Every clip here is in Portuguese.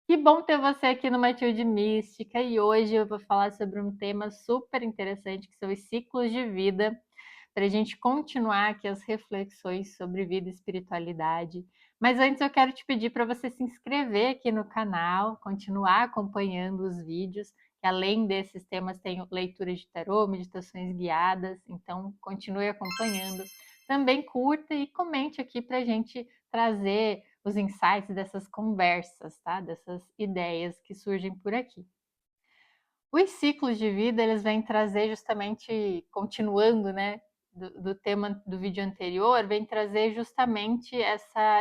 Que bom ter você aqui no Matilde Mística e hoje eu vou falar sobre um tema super interessante que são os ciclos de vida, para a gente continuar aqui as reflexões sobre vida e espiritualidade. Mas antes eu quero te pedir para você se inscrever aqui no canal, continuar acompanhando os vídeos, que além desses temas tem leitura de tarô, meditações guiadas, então continue acompanhando. Também curta e comente aqui para a gente trazer os insights dessas conversas, tá? Dessas ideias que surgem por aqui. Os ciclos de vida, eles vêm trazer justamente, continuando, né, do tema do vídeo anterior, vem trazer justamente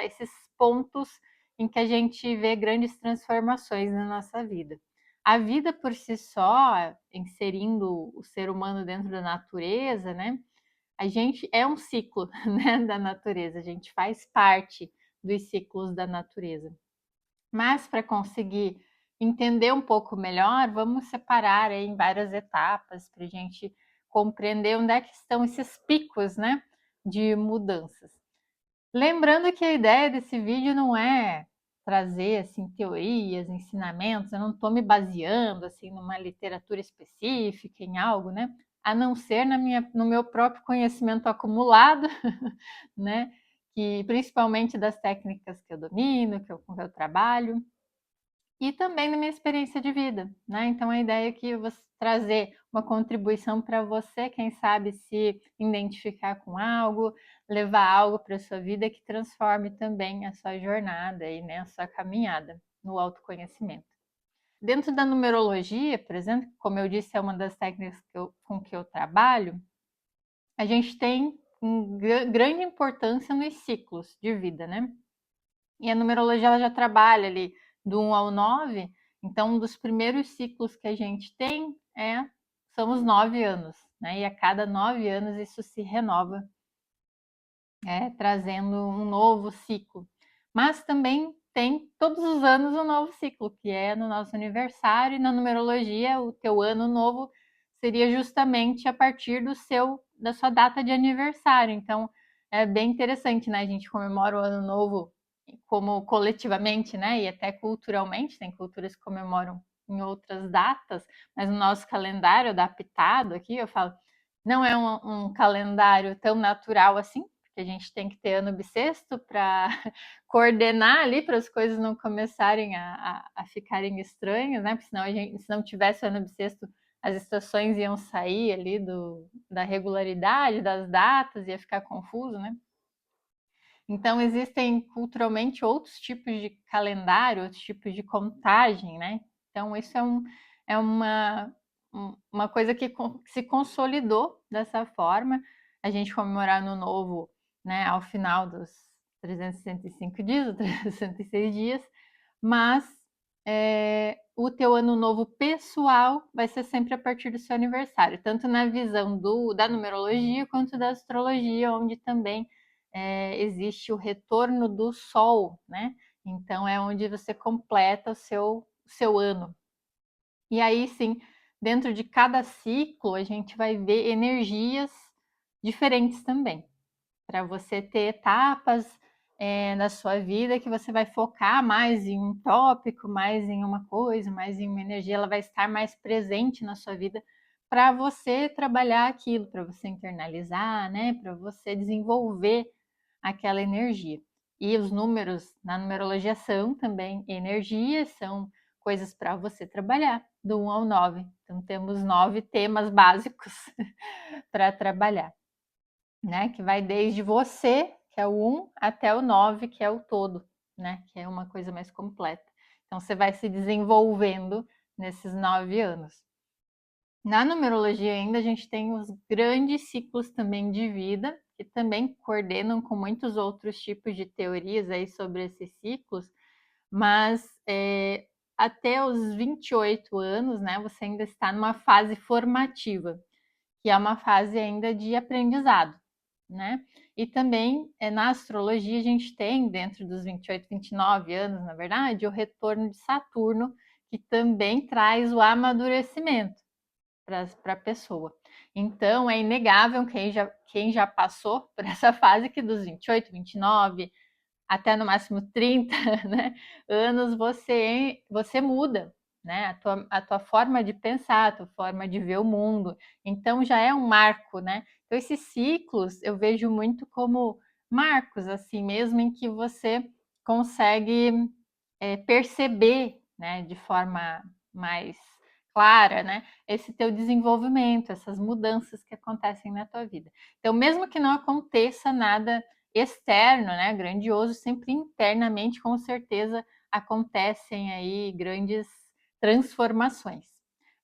esses pontos em que a gente vê grandes transformações na nossa vida. A vida por si só, inserindo o ser humano dentro da natureza, né, a gente é um ciclo, né, da natureza, a gente faz parte dos ciclos da natureza. Mas para conseguir entender um pouco melhor, vamos separar aí em várias etapas para a gente compreender onde é que estão esses picos, né, de mudanças. Lembrando que a ideia desse vídeo não é trazer assim teorias, ensinamentos, eu não estou me baseando assim numa literatura específica, em algo, né? A não ser no meu próprio conhecimento acumulado, né? Que principalmente das técnicas que eu domino, com que eu trabalho, e também na minha experiência de vida, né? Então a ideia aqui é você trazer uma contribuição para você, quem sabe se identificar com algo, levar algo para a sua vida que transforme também a sua jornada e, né, a sua caminhada no autoconhecimento. Dentro da numerologia, por exemplo, como eu disse, é uma das técnicas com que eu trabalho, a gente tem grande importância nos ciclos de vida, né? E a numerologia ela já trabalha ali do 1 ao 9, então um dos primeiros ciclos que a gente tem são os 9 anos, né? E a cada 9 anos isso se renova, trazendo um novo ciclo. Mas também tem todos os anos um novo ciclo, que é no nosso aniversário, e na numerologia o teu ano novo seria justamente a partir da sua data de aniversário. Então é bem interessante, né? A gente comemora o ano novo como coletivamente, né? E até culturalmente, tem culturas que comemoram em outras datas, mas no nosso calendário adaptado aqui, eu falo, não é um calendário tão natural assim, porque a gente tem que ter ano bissexto para coordenar ali para as coisas não começarem a ficarem estranhas, né? Porque senão se não tivesse ano bissexto, as estações iam sair ali da regularidade das datas, ia ficar confuso, né? Então, existem culturalmente outros tipos de calendário, outros tipos de contagem, né? Então, isso é uma coisa que se consolidou dessa forma. A gente comemorar Ano Novo, né, ao final dos 365 dias, ou 366 dias, mas o teu Ano Novo pessoal vai ser sempre a partir do seu aniversário, tanto na visão da numerologia quanto da astrologia, onde também existe o retorno do Sol, né? Então é onde você completa o seu ano. E aí sim, dentro de cada ciclo, a gente vai ver energias diferentes também, para você ter etapas na sua vida que você vai focar mais em um tópico, mais em uma coisa, mais em uma energia, ela vai estar mais presente na sua vida para você trabalhar aquilo, para você internalizar, né? Para você desenvolver aquela energia. E os números na numerologia são também energias, são coisas para você trabalhar, do 1 ao 9. Então, temos 9 temas básicos para trabalhar, né? Que vai desde você, que é o 1, até o 9, que é o todo, né? Que é uma coisa mais completa. Então, você vai se desenvolvendo nesses 9 anos. Na numerologia ainda a gente tem os grandes ciclos também de vida, que também coordenam com muitos outros tipos de teorias aí sobre esses ciclos, mas até os 28 anos, né, você ainda está numa fase formativa, que é uma fase ainda de aprendizado, né? E também na astrologia a gente tem, dentro dos 28, 29 anos, na verdade, o retorno de Saturno, que também traz o amadurecimento para a pessoa. Então, é inegável quem já passou por essa fase que dos 28, 29, até no máximo 30, né, anos, você muda, né? A tua forma de pensar, a tua forma de ver o mundo. Então já é um marco, né? Então esses ciclos eu vejo muito como marcos, assim mesmo, em que você consegue perceber, né, de forma mais clara, né, esse teu desenvolvimento, essas mudanças que acontecem na tua vida. Então, mesmo que não aconteça nada externo, né, grandioso, sempre internamente, com certeza, acontecem aí grandes transformações.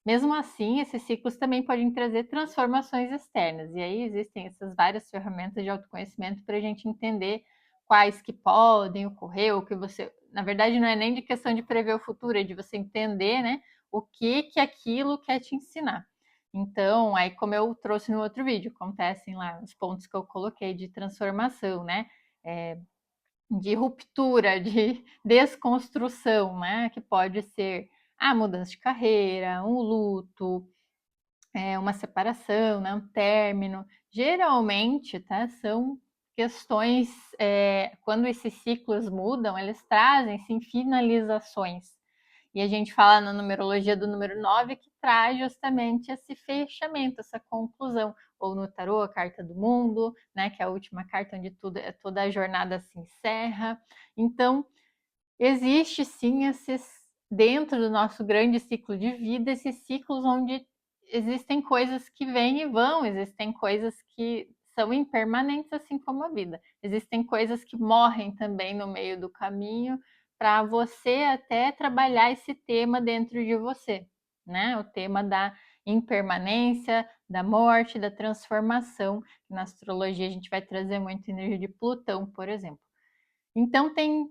Mesmo assim, esses ciclos também podem trazer transformações externas, e aí existem essas várias ferramentas de autoconhecimento para a gente entender quais que podem ocorrer, ou que você, na verdade, não é nem de questão de prever o futuro, é de você entender, né, o que aquilo quer te ensinar. Então, aí como eu trouxe no outro vídeo, acontecem lá os pontos que eu coloquei de transformação, né, de ruptura, de desconstrução, né, que pode ser a mudança de carreira, um luto, uma separação, né, um término. Geralmente, tá, são questões, quando esses ciclos mudam, eles trazem, sim, finalizações. E a gente fala na numerologia do número 9 que traz justamente esse fechamento, essa conclusão. Ou no tarô, a carta do mundo, né, que é a última carta onde toda a jornada se encerra. Então, existe sim dentro do nosso grande ciclo de vida, esses ciclos onde existem coisas que vêm e vão, existem coisas que são impermanentes, assim como a vida. Existem coisas que morrem também no meio do caminho, para você até trabalhar esse tema dentro de você, né? O tema da impermanência, da morte, da transformação. Na astrologia a gente vai trazer muito energia de Plutão, por exemplo. Então tem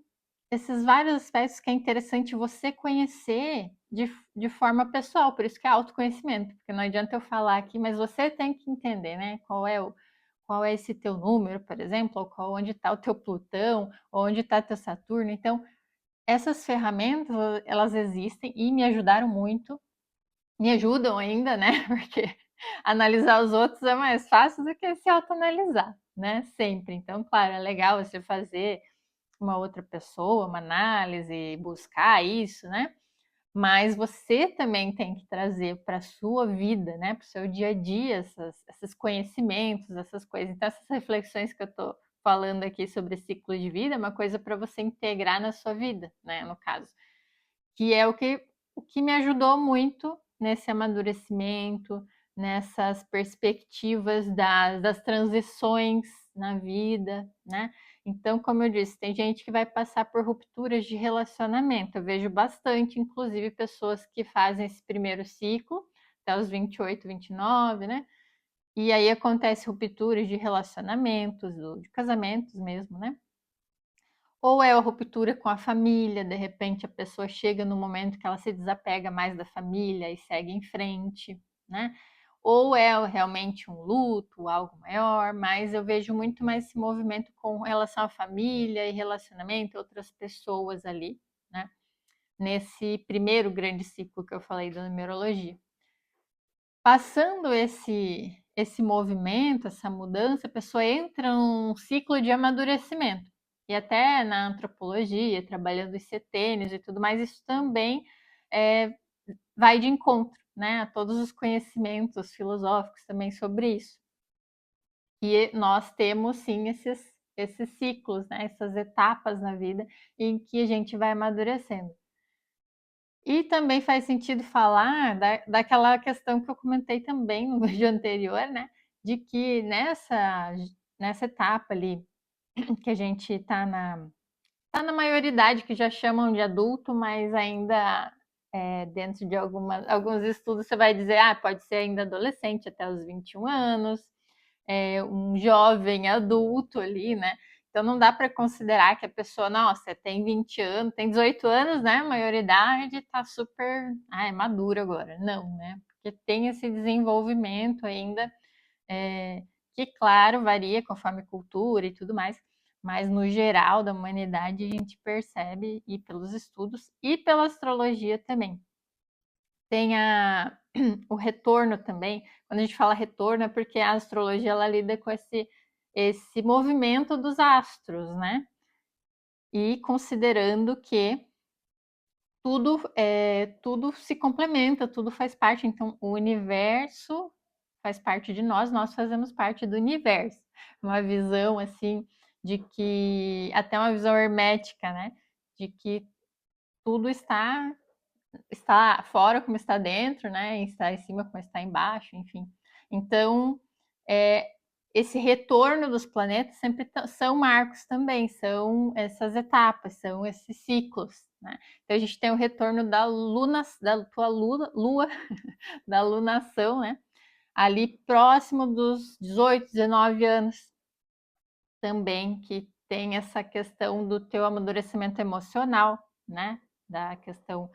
esses vários aspectos que é interessante você conhecer de forma pessoal, por isso que é autoconhecimento, porque não adianta eu falar aqui, mas você tem que entender, né? Qual é esse teu número, por exemplo, ou onde está o teu Plutão, ou onde está teu Saturno. Então, essas ferramentas, elas existem e me ajudaram muito, me ajudam ainda, né? Porque analisar os outros é mais fácil do que se autoanalisar, né? Sempre. Então, claro, é legal você fazer uma outra pessoa, uma análise, buscar isso, né? Mas você também tem que trazer para a sua vida, né? Para o seu dia a dia, esses conhecimentos, essas coisas. Então, essas reflexões que eu estou falando aqui sobre ciclo de vida é uma coisa para você integrar na sua vida, né? No caso, que é o que me ajudou muito nesse amadurecimento, nessas perspectivas das transições na vida, né? Então, como eu disse, tem gente que vai passar por rupturas de relacionamento. Eu vejo bastante, inclusive, pessoas que fazem esse primeiro ciclo, até os 28, 29, né? E aí acontece rupturas de relacionamentos, de casamentos mesmo, né? Ou é a ruptura com a família, de repente a pessoa chega no momento que ela se desapega mais da família e segue em frente, né? Ou é realmente um luto, algo maior, mas eu vejo muito mais esse movimento com relação à família e relacionamento, outras pessoas ali, né? Nesse primeiro grande ciclo que eu falei da numerologia. Passando esse movimento, essa mudança, a pessoa entra num ciclo de amadurecimento. E até na antropologia, trabalhando os setênios e tudo mais, isso também é, vai de encontro, né, a todos os conhecimentos filosóficos também sobre isso. E nós temos sim esses ciclos, né, essas etapas na vida em que a gente vai amadurecendo. E também faz sentido falar daquela questão que eu comentei também no vídeo anterior, né? De que nessa etapa ali, que a gente tá na maioridade, que já chamam de adulto, mas ainda dentro de alguns estudos você vai dizer, pode ser ainda adolescente até os 21 anos, um jovem adulto ali, né? Então não dá para considerar que a pessoa, nossa, tem 20 anos, tem 18 anos, né? Maioridade, tá super, é madura agora. Não, né? Porque tem esse desenvolvimento ainda, que, claro, varia conforme cultura e tudo mais, mas no geral da humanidade a gente percebe, e pelos estudos, e pela astrologia também. Tem o retorno também. Quando a gente fala retorno, é porque a astrologia ela lida com esse movimento dos astros, né? e considerando que tudo se complementa, tudo faz parte. Então, o universo faz parte de nós, nós fazemos parte do universo. Uma visão assim de que até uma visão hermética, né? De que tudo está fora como está dentro, né? Está em cima como está embaixo, enfim. Então, é, esse retorno dos planetas sempre são marcos também, são essas etapas, são esses ciclos, né? Então a gente tem o retorno da tua lua, da lunação, né? Ali próximo dos 18, 19 anos também, que tem essa questão do teu amadurecimento emocional, né? Da questão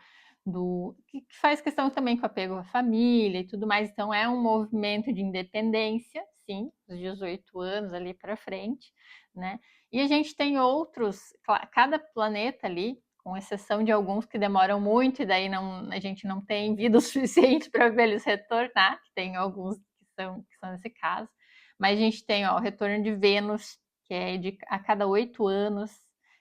que faz questão também com apego à família e tudo mais. Então é um movimento de independência, sim, dos 18 anos ali para frente, né? E a gente tem outros, cada planeta ali, com exceção de alguns que demoram muito e daí a gente não tem vida o suficiente para ver eles retornar, tem alguns que são nesse caso. Mas a gente tem o retorno de Vênus, que é a cada 8 anos.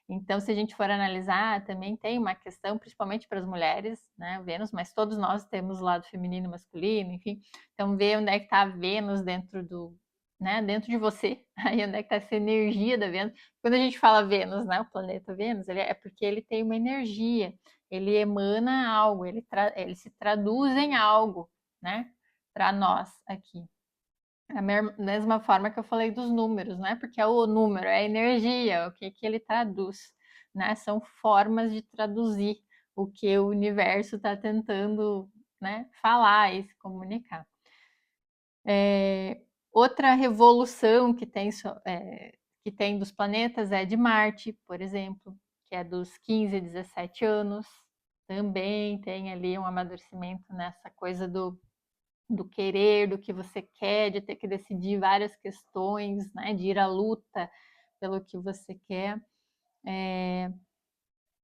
Então, se a gente for analisar, também tem uma questão, principalmente para as mulheres, né, Vênus, mas todos nós temos o lado feminino e masculino, enfim. Então, ver onde é que está a Vênus dentro de você, aí onde é que está essa energia da Vênus. Quando a gente fala Vênus, né, o planeta Vênus, é porque ele tem uma energia, ele emana algo, ele se traduz em algo, né, para nós aqui. Da mesma forma que eu falei dos números, não é porque é o número, é a energia, o que ele traduz, né? São formas de traduzir o que o universo está tentando, né, falar e se comunicar. Outra revolução que tem dos planetas é de Marte, por exemplo, que é dos 15 a 17 anos. Também tem ali um amadurecimento nessa coisa do querer, do que você quer, de ter que decidir várias questões, né, de ir à luta pelo que você quer.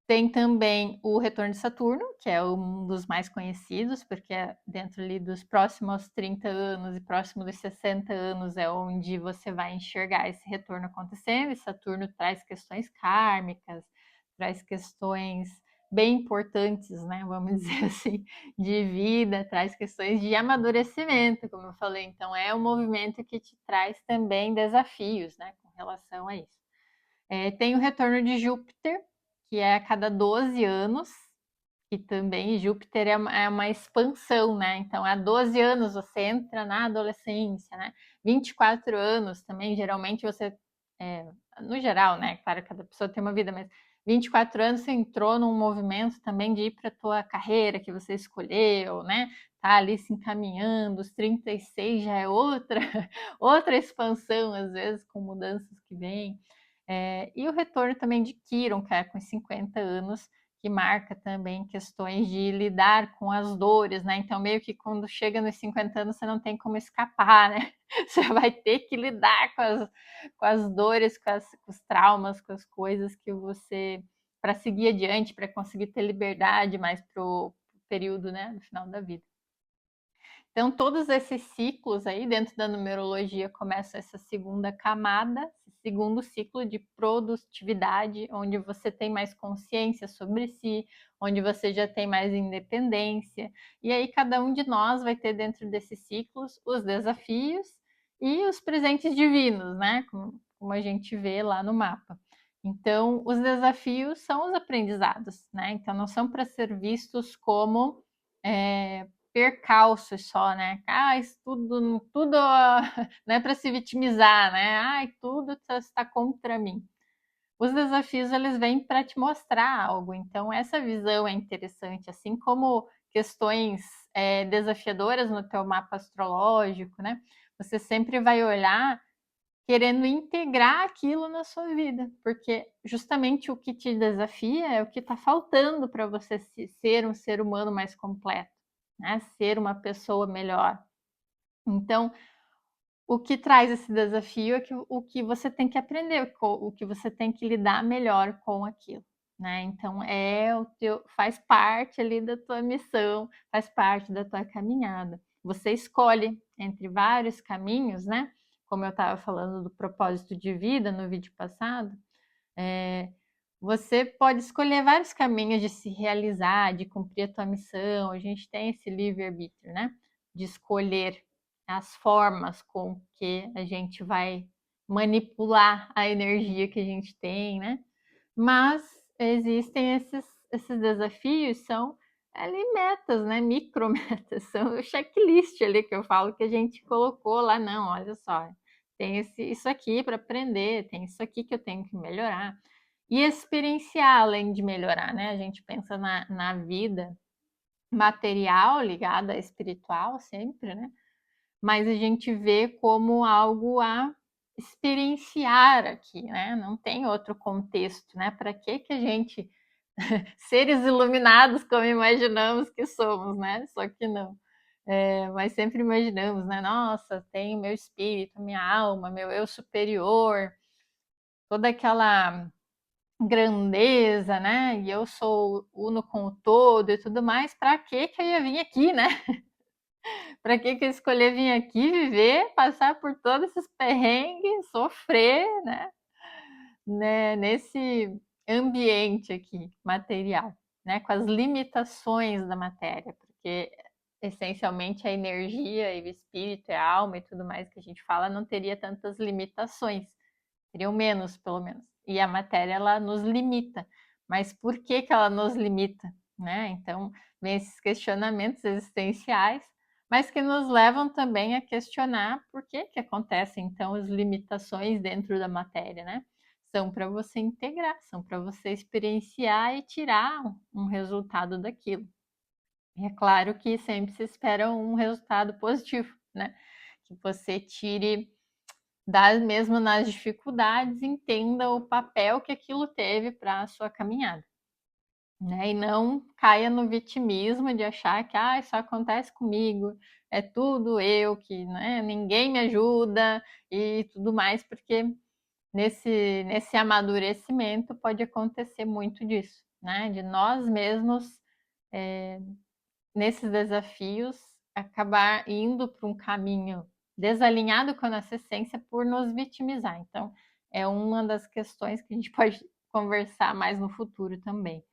Tem também o retorno de Saturno, que é um dos mais conhecidos, porque é dentro ali dos próximos 30 anos e próximo dos 60 anos é onde você vai enxergar esse retorno acontecendo, e Saturno traz questões kármicas, traz questões bem importantes, né, vamos dizer assim, de vida, traz questões de amadurecimento, como eu falei. Então é um movimento que te traz também desafios, né, com relação a isso. Tem o retorno de Júpiter, que é a cada 12 anos, e também Júpiter é uma expansão, né? Então, há 12 anos você entra na adolescência, né? 24 anos também, geralmente você, no geral, né? Claro, cada pessoa tem uma vida, mas 24 anos você entrou num movimento também de ir para a tua carreira que você escolheu, né? Tá ali se encaminhando, os 36 já é outra, outra expansão, às vezes, com mudanças que vêm. E o retorno também de Quiron, que é com 50 anos, que marca também questões de lidar com as dores, né? Então, meio que quando chega nos 50 anos, você não tem como escapar, né? Você vai ter que lidar com as dores, com os traumas, com as coisas que você. Para seguir adiante, para conseguir ter liberdade mais para o período, né? No final da vida. Então, todos esses ciclos aí dentro da numerologia começam essa segunda camada, esse segundo ciclo de produtividade, onde você tem mais consciência sobre si, onde você já tem mais independência. E aí cada um de nós vai ter dentro desses ciclos os desafios e os presentes divinos, né? Como a gente vê lá no mapa. Então, os desafios são os aprendizados, né? Então, não são para ser vistos como percalços só, né? Ah, isso tudo não é para se vitimizar, né? Ai, tudo está contra mim. Os desafios eles vêm para te mostrar algo. Então essa visão é interessante, assim como questões desafiadoras no teu mapa astrológico, né? Você sempre vai olhar querendo integrar aquilo na sua vida, porque justamente o que te desafia é o que está faltando para você ser um ser humano mais completo, né? Ser uma pessoa melhor. Então, o que traz esse desafio é o que você tem que aprender, o que você tem que lidar melhor com aquilo, né? Então, faz parte ali da tua missão, faz parte da tua caminhada. Você escolhe entre vários caminhos, né? Como eu estava falando do propósito de vida no vídeo passado, você pode escolher vários caminhos de se realizar, de cumprir a tua missão. A gente tem esse livre-arbítrio, né? De escolher as formas com que a gente vai manipular a energia que a gente tem, né? Mas existem esses desafios, são ali metas, né? Micrometas, são o checklist ali que eu falo que a gente colocou lá, não, olha só, tem isso aqui para aprender, tem isso aqui que eu tenho que melhorar. E experienciar além de melhorar, né? A gente pensa na vida material ligada à espiritual sempre, né? Mas a gente vê como algo a experienciar aqui, né? Não tem outro contexto, né? Para que a gente, seres iluminados como imaginamos que somos, né? Só que não. Mas sempre imaginamos, né? Nossa, tem o meu espírito, minha alma, meu eu superior, toda aquela grandeza, né? E eu sou uno com o todo e tudo mais. Para que eu ia vir aqui, né? Para que eu escolhi vir aqui viver, passar por todos esses perrengues, sofrer, né? Nesse ambiente aqui material, né? Com as limitações da matéria, porque essencialmente a energia e o espírito, a alma e tudo mais que a gente fala não teria tantas limitações, teriam menos, pelo menos. E a matéria ela nos limita. Mas por que ela nos limita, né? Então, vem esses questionamentos existenciais, mas que nos levam também a questionar por que acontecem então as limitações dentro da matéria, né? São para você integrar, são para você experienciar e tirar um resultado daquilo. E é claro que sempre se espera um resultado positivo, né? Que você tire mesmo nas dificuldades, entenda o papel que aquilo teve para a sua caminhada. Né? E não caia no vitimismo de achar que isso acontece comigo, é tudo eu, que né, ninguém me ajuda e tudo mais, porque nesse amadurecimento pode acontecer muito disso, né? De nós mesmos, nesses desafios, acabar indo para um caminho desalinhado com a nossa essência por nos vitimizar. Então, é uma das questões que a gente pode conversar mais no futuro também,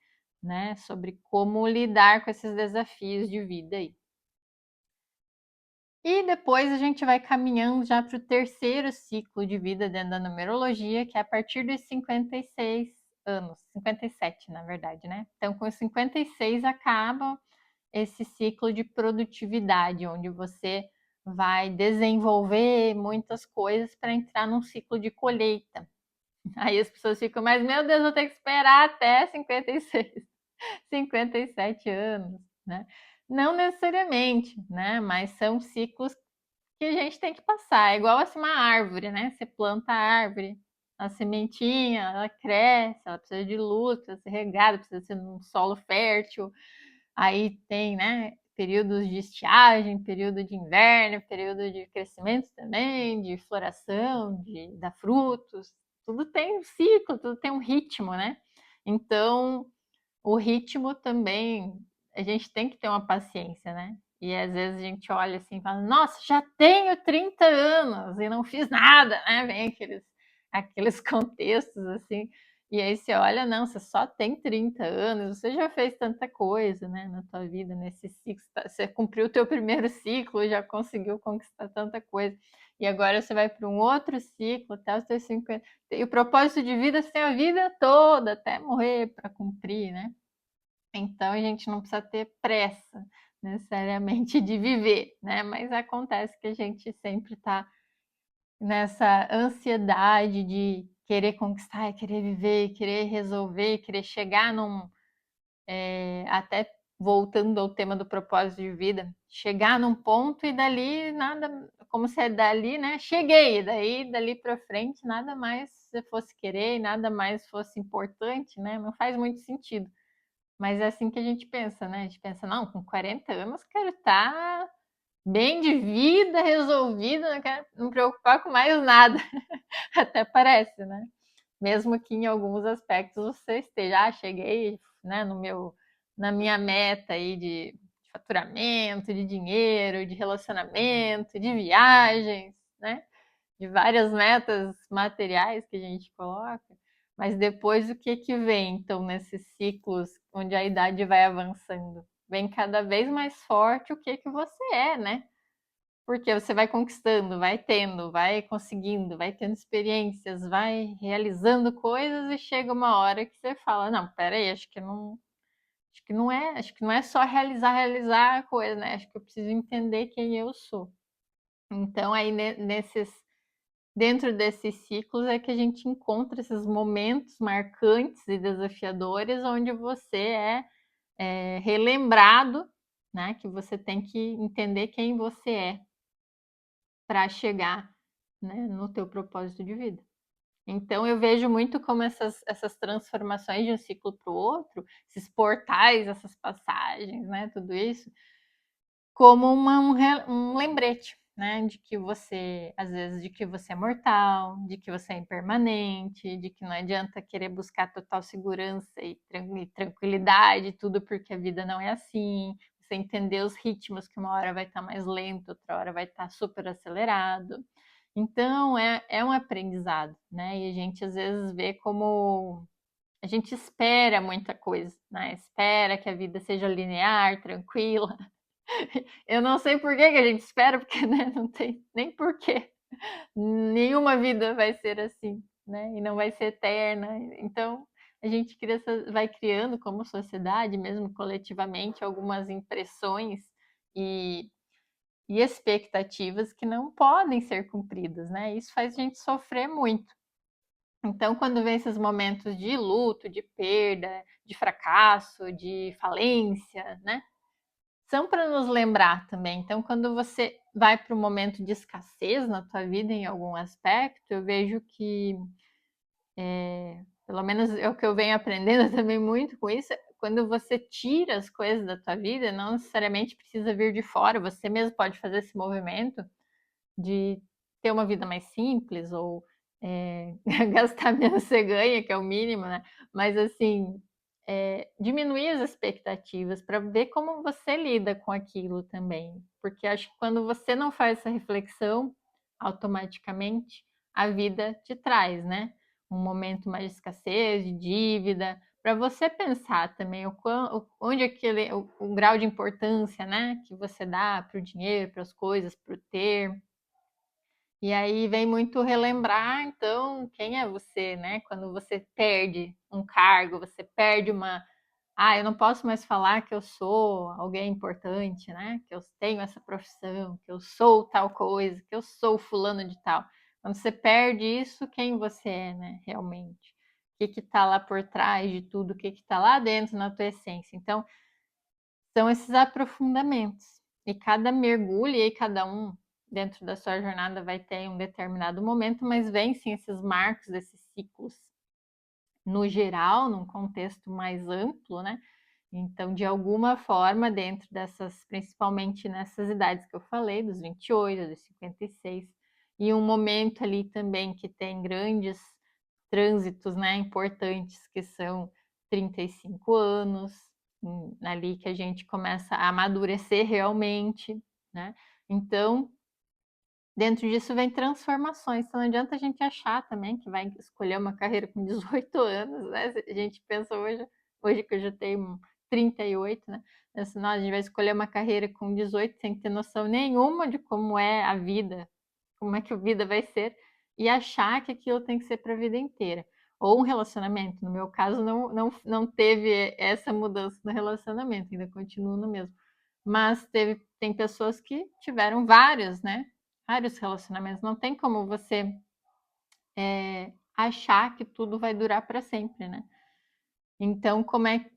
né? Sobre como lidar com esses desafios de vida aí. E depois a gente vai caminhando já para o terceiro ciclo de vida dentro da numerologia, que é a partir dos 56 anos, 57 na verdade, né? Então, com os 56 acaba esse ciclo de produtividade, onde você vai desenvolver muitas coisas para entrar num ciclo de colheita. Aí as pessoas ficam, mas meu Deus, eu tenho que esperar até 56, 57 anos, né? Não necessariamente, né? Mas são ciclos que a gente tem que passar. É igual assim uma árvore, né? Você planta a árvore, a sementinha, ela cresce, ela precisa de luz, precisa ser regada, precisa ser num solo fértil. Aí tem, né, períodos de estiagem, período de inverno, período de crescimento também, de floração, de dar frutos. Tudo tem um ciclo, tudo tem um ritmo, né? Então, o ritmo também, a gente tem que ter uma paciência, né? E às vezes a gente olha assim e fala, nossa, já tenho 30 anos e não fiz nada, né? Vem aqueles contextos assim. E aí você olha, não, você só tem 30 anos, você já fez tanta coisa, né, na tua vida, nesse ciclo, você cumpriu o teu primeiro ciclo, já conseguiu conquistar tanta coisa. E agora você vai para um outro ciclo, até os teus 50. E o propósito de vida você tem a vida toda, até morrer para cumprir, né? Então a gente não precisa ter pressa necessariamente de viver, né? Mas acontece que a gente sempre está nessa ansiedade de querer conquistar, querer viver, querer resolver, querer chegar até voltando ao tema do propósito de vida, chegar num ponto e dali nada, como se é dali, né? Cheguei, daí dali para frente nada mais você fosse querer, nada mais fosse importante, né? Não faz muito sentido. Mas é assim que a gente pensa, né? A gente pensa, não, com 40 anos quero estar bem de vida, resolvida, não quero me preocupar com mais nada. Até parece, né? Mesmo que em alguns aspectos você esteja, cheguei, né, na minha meta aí de faturamento, de dinheiro, de relacionamento, de viagens, né? De várias metas materiais que a gente coloca. Mas depois o que que vem, então, nesses ciclos onde a idade vai avançando? Vem cada vez mais forte o que que você é, né? Porque você vai conquistando, vai tendo, vai conseguindo, vai tendo experiências, vai realizando coisas e chega uma hora que você fala, não, peraí, acho que não é só realizar a coisa, né? Acho que eu preciso entender quem eu sou. Então aí dentro desses ciclos é que a gente encontra esses momentos marcantes e desafiadores onde você é relembrado, né? Que você tem que entender quem você é para chegar, né, no teu propósito de vida. Então eu vejo muito como essas transformações de um ciclo para o outro, esses portais, essas passagens, né, tudo isso, como um lembrete, né, de que você, às vezes, de que você é mortal, de que você é impermanente, de que não adianta querer buscar total segurança e tranquilidade, tudo porque a vida não é assim. Você entender os ritmos, que uma hora vai estar mais lento, outra hora vai estar super acelerado. Então, é um aprendizado, né? E a gente às vezes vê como a gente espera muita coisa, né? Espera que a vida seja linear, tranquila. Eu não sei por que que a gente espera, porque né, não tem nem porquê. Nenhuma vida vai ser assim, né? E não vai ser eterna. Então, a gente vai criando como sociedade, mesmo coletivamente, algumas impressões e, e expectativas que não podem ser cumpridas, né? Isso faz a gente sofrer muito. Então, quando vem esses momentos de luto, de perda, de fracasso, de falência, né? São para nos lembrar também. Então, quando você vai para um momento de escassez na tua vida em algum aspecto, eu vejo que, pelo menos é o que eu venho aprendendo também muito com isso, quando você tira as coisas da tua vida, não necessariamente precisa vir de fora, você mesmo pode fazer esse movimento de ter uma vida mais simples ou gastar menos você ganha, que é o mínimo, né? Mas assim, diminuir as expectativas para ver como você lida com aquilo também. Porque acho que quando você não faz essa reflexão, automaticamente a vida te traz, né? Um momento mais de escassez, de dívida, para você pensar também onde aquele, o grau de importância, né, que você dá para o dinheiro, para as coisas, para o ter. E aí vem muito relembrar, então, quem é você, né? Quando você perde um cargo, você perde uma. Ah, eu não posso mais falar que eu sou alguém importante, né? Que eu tenho essa profissão, que eu sou tal coisa, que eu sou fulano de tal. Quando você perde isso, quem você é, né? Realmente. O que está lá por trás de tudo, o que está lá dentro na tua essência. Então, são esses aprofundamentos. E cada mergulho, e aí cada um dentro da sua jornada vai ter um determinado momento, mas vem sim esses marcos, esses ciclos no geral, num contexto mais amplo, né? Então, de alguma forma, dentro dessas, principalmente nessas idades que eu falei, dos 28, dos 56, e um momento ali também que tem grandes trânsitos, né, importantes, que são 35 anos, ali que a gente começa a amadurecer realmente, né? Então, dentro disso vem transformações. Então, não adianta a gente achar também que vai escolher uma carreira com 18 anos, né? A gente pensa hoje que eu já tenho 38, né? Pensa, não, a gente vai escolher uma carreira com 18 sem ter noção nenhuma de como é a vida, como é que a vida vai ser, e achar que aquilo tem que ser para a vida inteira. Ou um relacionamento. No meu caso, não teve essa mudança no relacionamento, ainda continuo no mesmo. Mas tem pessoas que tiveram vários, né? Vários relacionamentos. Não tem como você achar que tudo vai durar para sempre, né? Então,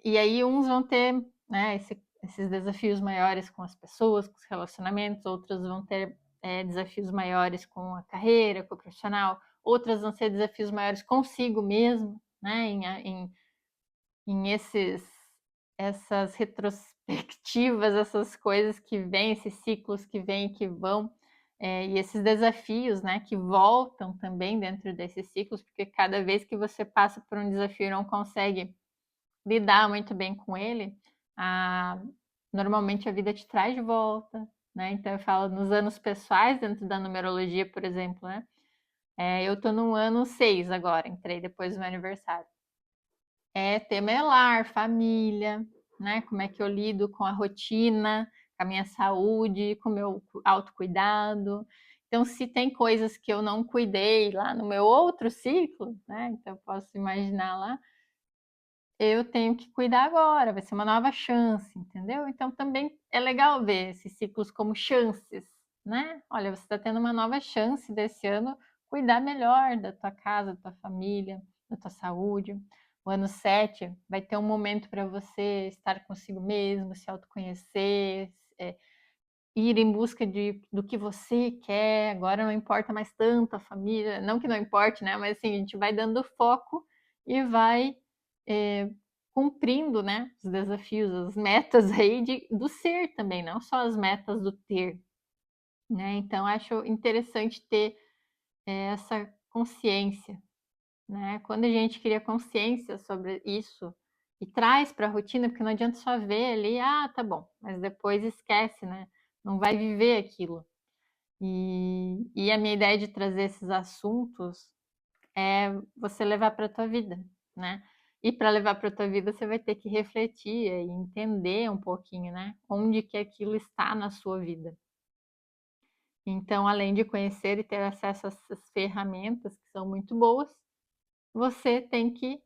e aí uns vão ter, né, esses desafios maiores com as pessoas, com os relacionamentos, outros vão ter desafios maiores com a carreira, com o profissional, outras vão ser desafios maiores consigo mesmo, né, em essas retrospectivas, essas coisas que vêm, esses ciclos que vêm e que vão, e esses desafios, né, que voltam também dentro desses ciclos, porque cada vez que você passa por um desafio e não consegue lidar muito bem com ele, normalmente a vida te traz de volta, né? Então eu falo nos anos pessoais, dentro da numerologia, por exemplo, né? Eu tô no ano 6 agora, entrei depois do meu aniversário. Tema é lar, família, né? Como é que eu lido com a rotina, com a minha saúde, com o meu autocuidado. Então, se tem coisas que eu não cuidei lá no meu outro ciclo, né? Então, eu posso imaginar lá, eu tenho que cuidar agora, vai ser uma nova chance, entendeu? Então, também é legal ver esses ciclos como chances, né? Olha, você está tendo uma nova chance desse ano cuidar melhor da tua casa, da tua família, da tua saúde. O ano 7 vai ter um momento para você estar consigo mesmo, se autoconhecer, ir em busca do que você quer. Agora não importa mais tanto a família, não que não importe, né? Mas assim, a gente vai dando foco e vai é, cumprindo, né, os desafios, as metas aí do ser também, não só as metas do ter, né? Então acho interessante ter essa consciência, né? Quando a gente cria consciência sobre isso e traz para a rotina, porque não adianta só ver ali, tá bom, mas depois esquece, né? Não vai viver aquilo. E a minha ideia de trazer esses assuntos é você levar para a tua vida, né? E para levar para a tua vida, você vai ter que refletir e entender um pouquinho, né? Onde que aquilo está na sua vida. Então, além de conhecer e ter acesso a essas ferramentas que são muito boas, você tem que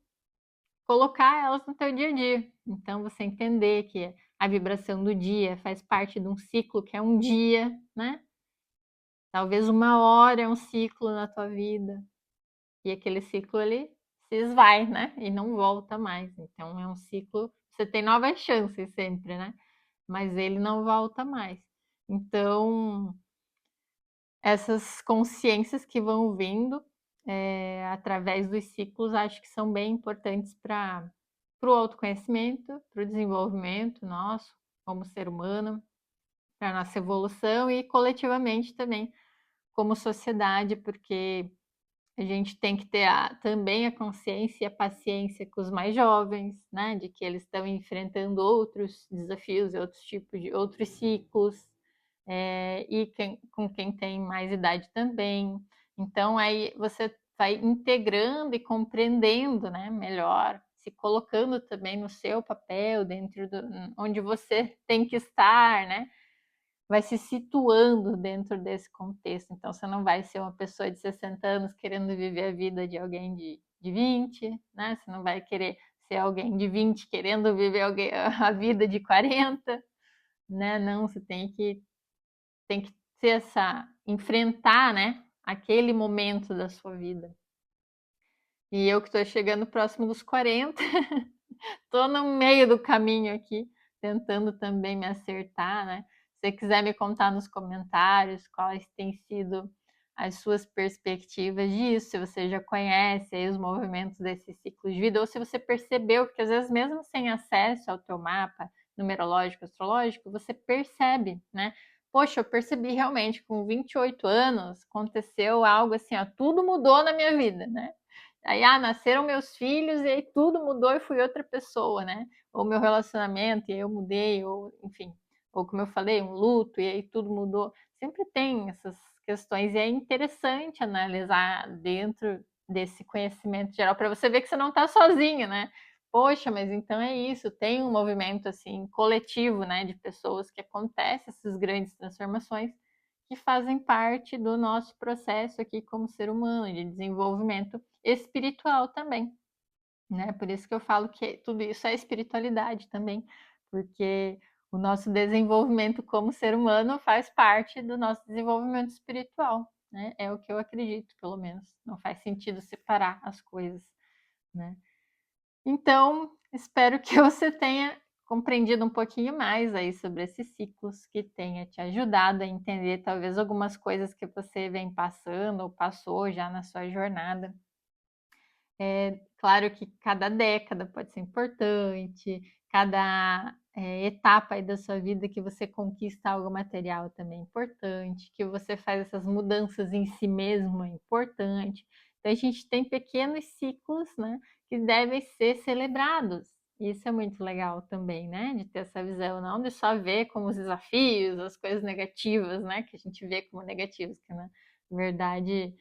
colocar elas no teu dia a dia. Então, você entender que a vibração do dia faz parte de um ciclo que é um dia, né? Talvez uma hora é um ciclo na tua vida. E aquele ciclo ele se esvai, né? E não volta mais. Então é um ciclo, você tem novas chances sempre, né? Mas ele não volta mais. Então, essas consciências que vão vindo através dos ciclos, acho que são bem importantes para o autoconhecimento, para o desenvolvimento nosso como ser humano, para a nossa evolução e coletivamente também como sociedade, porque a gente tem que ter também a consciência e a paciência com os mais jovens, né? De que eles estão enfrentando outros desafios, outros tipos de outros ciclos, com quem tem mais idade também. Então aí você vai integrando e compreendendo, né, melhor, se colocando também no seu papel, dentro do onde você tem que estar, né? Vai se situando dentro desse contexto. Então, você não vai ser uma pessoa de 60 anos querendo viver a vida de alguém de 20, né? Você não vai querer ser alguém de 20 querendo viver a vida de 40, né? Não, você tem que ter enfrentar, né? Aquele momento da sua vida. E eu que estou chegando próximo dos 40, estou no meio do caminho aqui, tentando também me acertar, né? Se você quiser me contar nos comentários quais têm sido as suas perspectivas disso, se você já conhece aí os movimentos desse ciclo de vida, ou se você percebeu, porque às vezes mesmo sem acesso ao teu mapa numerológico, astrológico, você percebe, né? Poxa, eu percebi realmente, com 28 anos, aconteceu algo assim, ó, tudo mudou na minha vida, né? Aí, nasceram meus filhos e aí tudo mudou e fui outra pessoa, né? Ou meu relacionamento e aí eu mudei, ou enfim, ou como eu falei, um luto e aí tudo mudou. Sempre tem essas questões e é interessante analisar dentro desse conhecimento geral para você ver que você não está sozinho, né? Poxa, mas então é isso, tem um movimento assim coletivo, né, de pessoas que acontecem essas grandes transformações que fazem parte do nosso processo aqui como ser humano, de desenvolvimento espiritual também, né? Por isso que eu falo que tudo isso é espiritualidade também, porque o nosso desenvolvimento como ser humano faz parte do nosso desenvolvimento espiritual, né? É o que eu acredito, pelo menos. Não faz sentido separar as coisas, né? Então, espero que você tenha compreendido um pouquinho mais aí sobre esses ciclos, que tenha te ajudado a entender talvez algumas coisas que você vem passando ou passou já na sua jornada. É claro que cada década pode ser importante, cada etapa aí da sua vida que você conquista algo material também é importante, que você faz essas mudanças em si mesmo é importante. Então a gente tem pequenos ciclos, né, que devem ser celebrados. Isso é muito legal também, né, de ter essa visão, não de só ver como os desafios, as coisas negativas, né, que a gente vê como negativas, que na verdade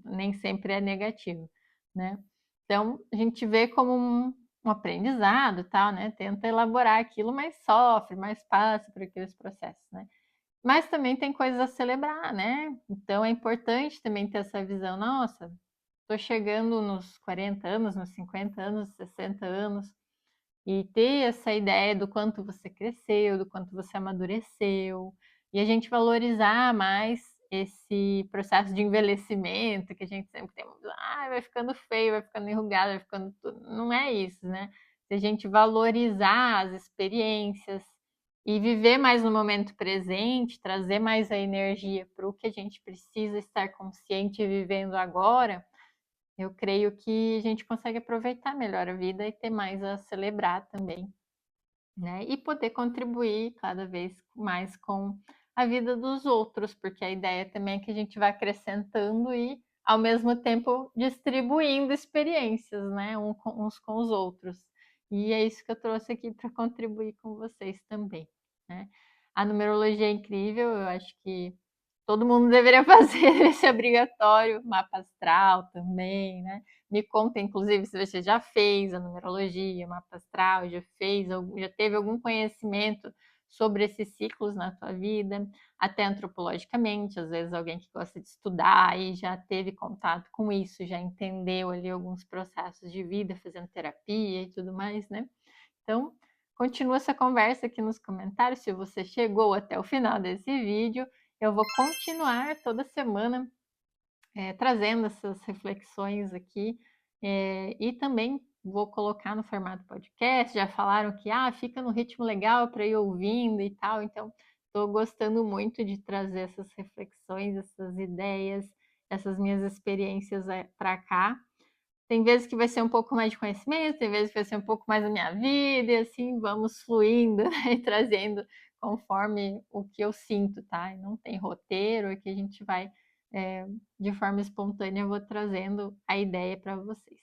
Nem sempre é negativo, né? Então, a gente vê como um aprendizado, tal, né? Tenta elaborar aquilo, mas sofre, mas passa por aqueles processos, né? Mas também tem coisas a celebrar, né? Então é importante também ter essa visão, nossa, estou chegando nos 40 anos, nos 50 anos, 60 anos, e ter essa ideia do quanto você cresceu, do quanto você amadureceu, e a gente valorizar mais esse processo de envelhecimento que a gente sempre tem, vai ficando feio, vai ficando enrugado, vai ficando tudo. Não é isso, né? Se a gente valorizar as experiências e viver mais no momento presente, trazer mais a energia para o que a gente precisa estar consciente e vivendo agora, eu creio que a gente consegue aproveitar melhor a vida e ter mais a celebrar também, né? E poder contribuir cada vez mais com a vida dos outros, porque a ideia também é que a gente vai acrescentando e, ao mesmo tempo, distribuindo experiências, né? Uns com os outros. E é isso que eu trouxe aqui para contribuir com vocês também, né? A numerologia é incrível, eu acho que todo mundo deveria fazer esse obrigatório, mapa astral também, né? Me conta, inclusive, se você já fez a numerologia, mapa astral, já teve algum conhecimento sobre esses ciclos na tua vida, até antropologicamente, às vezes alguém que gosta de estudar e já teve contato com isso, já entendeu ali alguns processos de vida, fazendo terapia e tudo mais, né? Então, continua essa conversa aqui nos comentários, se você chegou até o final desse vídeo, eu vou continuar toda semana trazendo essas reflexões aqui e também vou colocar no formato podcast. Já falaram que fica no ritmo legal para ir ouvindo e tal, então estou gostando muito de trazer essas reflexões, essas ideias, essas minhas experiências para cá. Tem vezes que vai ser um pouco mais de conhecimento, tem vezes que vai ser um pouco mais da minha vida, e assim vamos fluindo, né, e trazendo conforme o que eu sinto, tá? Não tem roteiro, é que a gente vai, de forma espontânea, eu vou trazendo a ideia para vocês.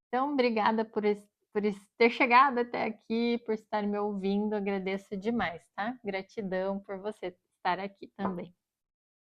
Então, obrigada por ter chegado até aqui, por estar me ouvindo, agradeço demais, tá? Gratidão por você estar aqui também.